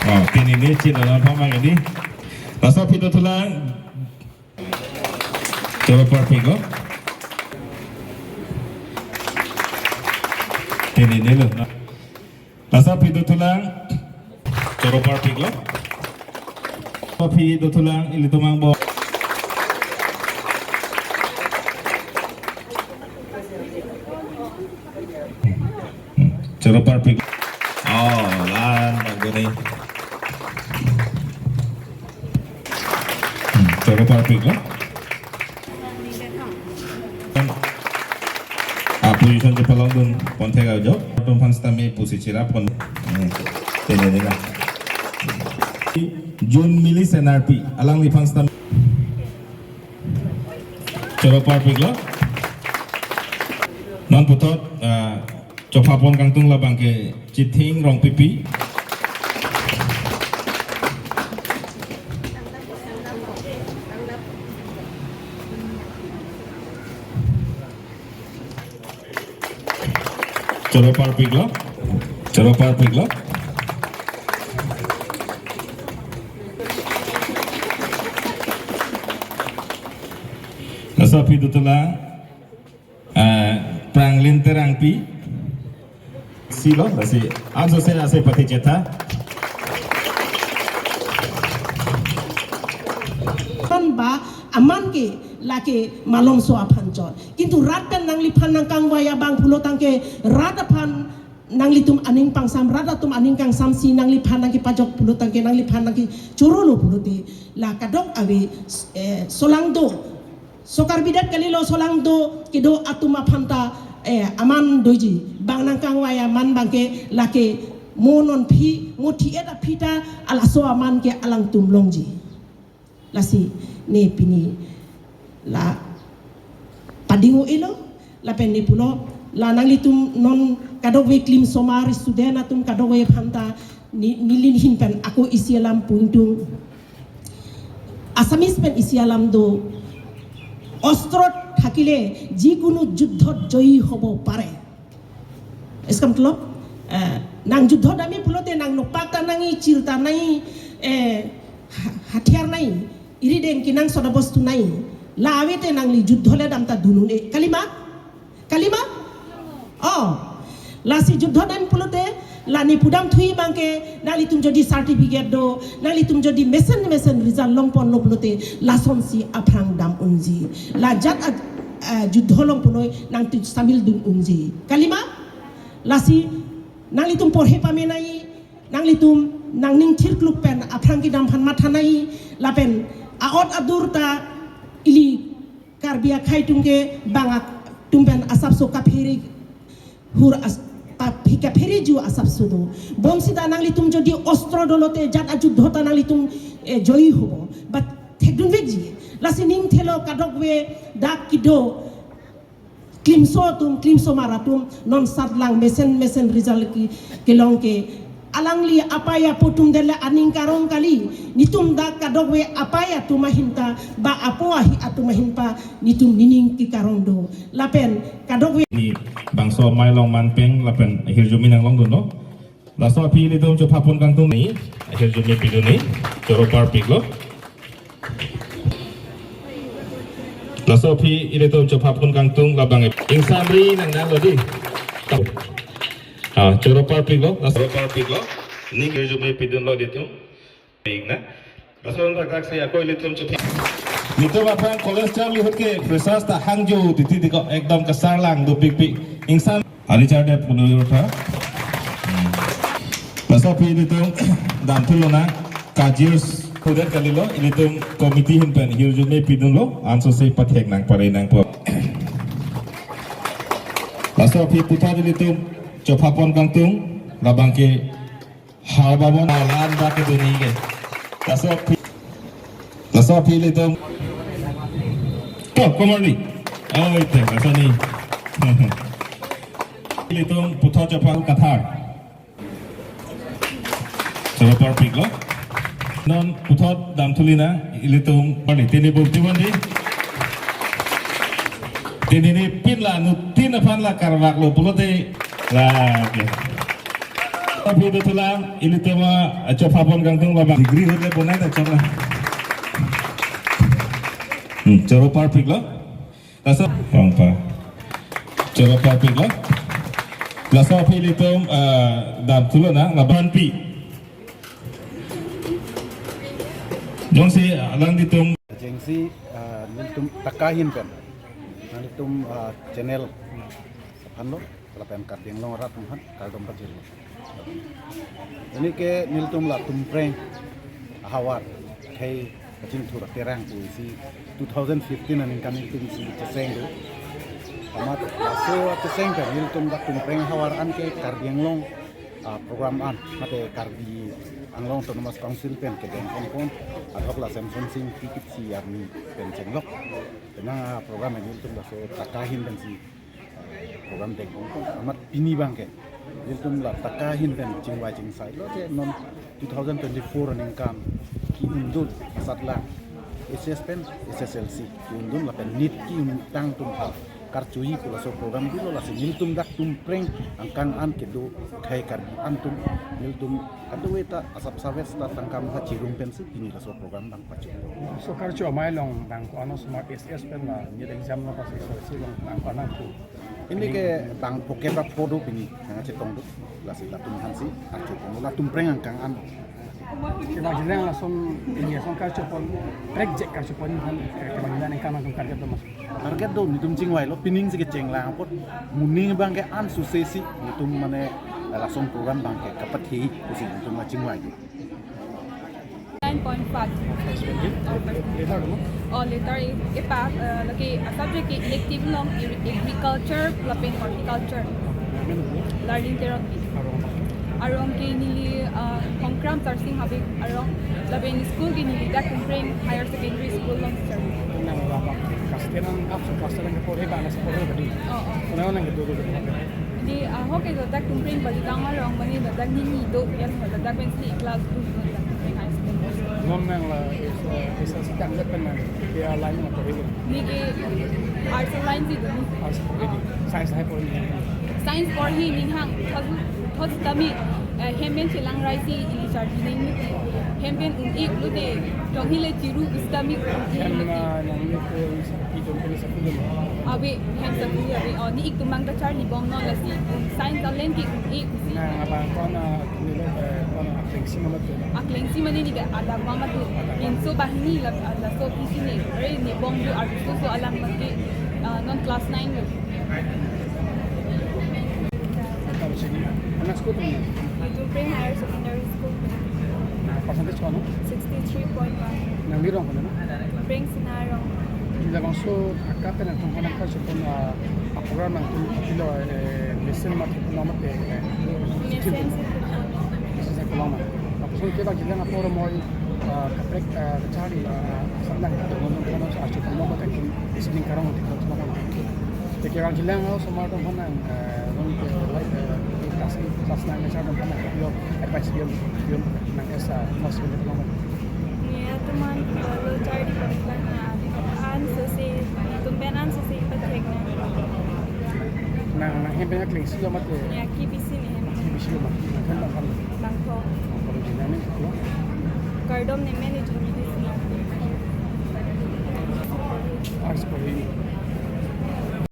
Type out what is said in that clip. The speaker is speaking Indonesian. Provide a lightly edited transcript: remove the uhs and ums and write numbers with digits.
ini cina pamang ini. Rasa pintu tulang. Coba perfect lo. Ini lo. Rasa pintu tulang. Coba perfect lo. Pintu tulang ini tumang bo. Coba perfect. Lan bagus nih. Coba perfect lo. Position je pelong dun pontek aja. Dun panstami posisi rapon. Ini lah. Jun milis NRP. Alang li panstam. Coba perfect lo. Non putot. Coba pon kangtung lah bangke citing rong pipi. Coba perfect lo. Coba perfect lo. Nasa pintu tulang perang linterang pi silo masih anso saya pati ceta kan ba aman ke laki malong so apanjor kintu rata nang lipan nang kang waya bang pulo tangke rata pan nang litum aning pangsam rata tum aning kang samsi nang lipan nang ki pajok pulo tangke nang lipan nang ki curolo pulo ti la kadok awe solang do sokar bidat kalilo solang do kido atuma phanta aman doji bang nang kang waya man bangke laki monon pi ngoti eta pita ala so aman ke alang tumlongji lasi ne pini la padingo ilo la penni pulo la nanglitum non kadogwe klim somari studena tum kadogwe phanta nilin hinpen ako isialam puntung asamis pen isialam do অস্ত্রত থাকিলে যিকোনো যুদ্ধত জয়ী হ'ব পাৰে এসকাম তলো নাং যুদ্ধত আমি ফুলতে নাং নপাকটা নাঙি চিলতা নাই হাতিয়ার নাই ইরিডেং কি নাং সদা বস্তু নাই লাৱেতে নাংলি যুদ্ধলে দামতা দুনুনে কালিমা কালিমা লাসি যুদ্ধত আমি ফুলতে লানি পুদাম থুই বাংকে নালি তুম যদি সার্টিফিকেট দো নালি তুম যদি মেসেন রিজাল্ট লংপন লবলতে লাসনসি আফ্রাং দাম উনজি লা জাত যুদ্ধ লংপনই নাং তু সামিল দুন উনজি কালিমা লাসি নালি তুম পঢ়ে পামে নাই নাংলি তুম নাংনিং থিরক্লুক পেন আফ্রাং কি দাম ফান মাথা নাই লাপেন আত আদুরতা ইলি কারবিয়া খাই তুমকে বাঙা তুমপেন আসাব সোকা ফেরি হুর Pika periju asap sudo. Bongsi tanang litum jadi ostro dolote jat ajudho tanang litum joyi hobo. But thekdun vegji. Lasining thelo kadokwe dak kido klimso maratum non satlang mesen result ki kelongke alangli apaya potum dela aning karong kali nitum dak kadokwe apaya tumahinta ba apoahi atumahinpa nitum nining ki karong do. Lapen kadokwe ni bangso mai long man peng lapen hirjumi nang long dono laso pi li dom cho phapon kang tung ni hirjumi pi ni choro par pik lo laso pi ile dom cho phapon kang tung labang insan ri nang na lo di choro par pik lo laso par pik lo ni hirjumi pi don lo di tu pik na laso nang kak saya ko ile dom cho Nito bapang kolesterol lihat ke presas tak hangjo titi tiko ekdom kesar lang do pik pik insan hari cerde puno yota masa pi itu dan tulo na kajius kudet kalilo itu komiti himpen hirjume pidun lo anso se pathek nang pare nang po masa pi putar itu copapon kangtung labang ke harbabon alan ba ke duni ke masa pi itu Komorni, itu masa ni. Itu putar Jepang Qatar. Coba perfect lo. Non putar dam tulina itu balik. Tini bukti mandi. Tini ni pin lah, nutin apa lah karwak lo pulo te lah. Tapi itu tulang ini tema coba pun gantung laba degree hote bonai tak coba. Coro perfect lo. Lasa pangpa. Coro perfect lo. Lasa pilih tom dam tulo na laban pi. Jong si alang di tom. Jengsi niltum takahin pen. Niltum channel hanlo lapen kadeng long rat muhan kaldom bajil. Ini ke niltum la tumpreng hawar kai kacing thura terang si 2015 anin kan niltum si ceseng do. Amat so ceseng pen niltum la tumpreng hawar an ke kadeng long program an mate kardi anglong autonomous council pen ke den kon adhok la samsung sing tikit si army pen chenglok tenang program ini niltum la so takahin pen si program deng kon amat pini bangke niltum la takahin pen jingwa jingsai lo je non 2024 aning kam ki undul satla SS pen SSLC ki undul la pen nit ki tang tum karcui pula so program dulu lah niltum dak tumpreng angkan an kedo kai karbi antum niltum kado weta asap sawet sta tangkam ha cirung pensi ini lah so program bang pacu so karcu amai long bang ko ano smart SS pen lah ni exam lah pas si long bang ko anak tu ini ke bang pokebak podo pini yang cetong tu lah si latum hansi arcu pun tumpreng angkang an kebang jilang lah son ini son karcu pon project karcu pon kan kebang jilang yang kamang karja tu mas target do nitum cingwai lo pining si keceng lang pot muning bang ke an susesi nitum mane langsung program bang ke kapat hi kusi nitum ma cingwai 9.5 later ipa lagi subject elective long agriculture lapin horticulture learning therapy arong ke nili konkram tarsing habik arong labin school ke nili dak bring higher secondary school long service nang wabak kastenan apso kastenan ke pore ba nas pore badi kuno nang gitu di ho ke dak bring bali tang arong mani dak nini do yan dak ben si class group high school non nang la is sedang depan dia lain na pore ni ke arts line si do as pore science hai pore science for hi ning hang thos kami hemben chilang raisi ini charge ning ni hemben ik lu de tong hi le chiru islamic yang nang ni ko idon ko sa film abe hem sa pu abe ni ik tumang ta char ni bong no la si science talent ki ik nang abang ko na nilo ko na flexible naman to akleng si mani ni ga ada mama tu in so bahni la so kisi ni re ni bong du art so alam maki non class 9 kalau sini anak sekolah tu itu bring higher secondary school percentage ko no 63.1 nang mirong ko na bring sinarong Bila bangso akapen ang tungkol ng kaso kung program ng pilo listen mat namat sa kolama tapos kung kiba gila nga poro mo kaprek kachari sablang ito nung sa aso kung mo ba kung listening karong ito sa mga kaya gila nga sa mga tungkol ng class na nga sa tungkol ng pilo advice yun ng sa mas pilo naman niya teman kalau cari pembelan sesi tumpenan sesi petek na hempe na kling sila mat niya kibisi ni bisyo mat kan kan bangko kalau dinamin ko kardom ni manage medicine arts ko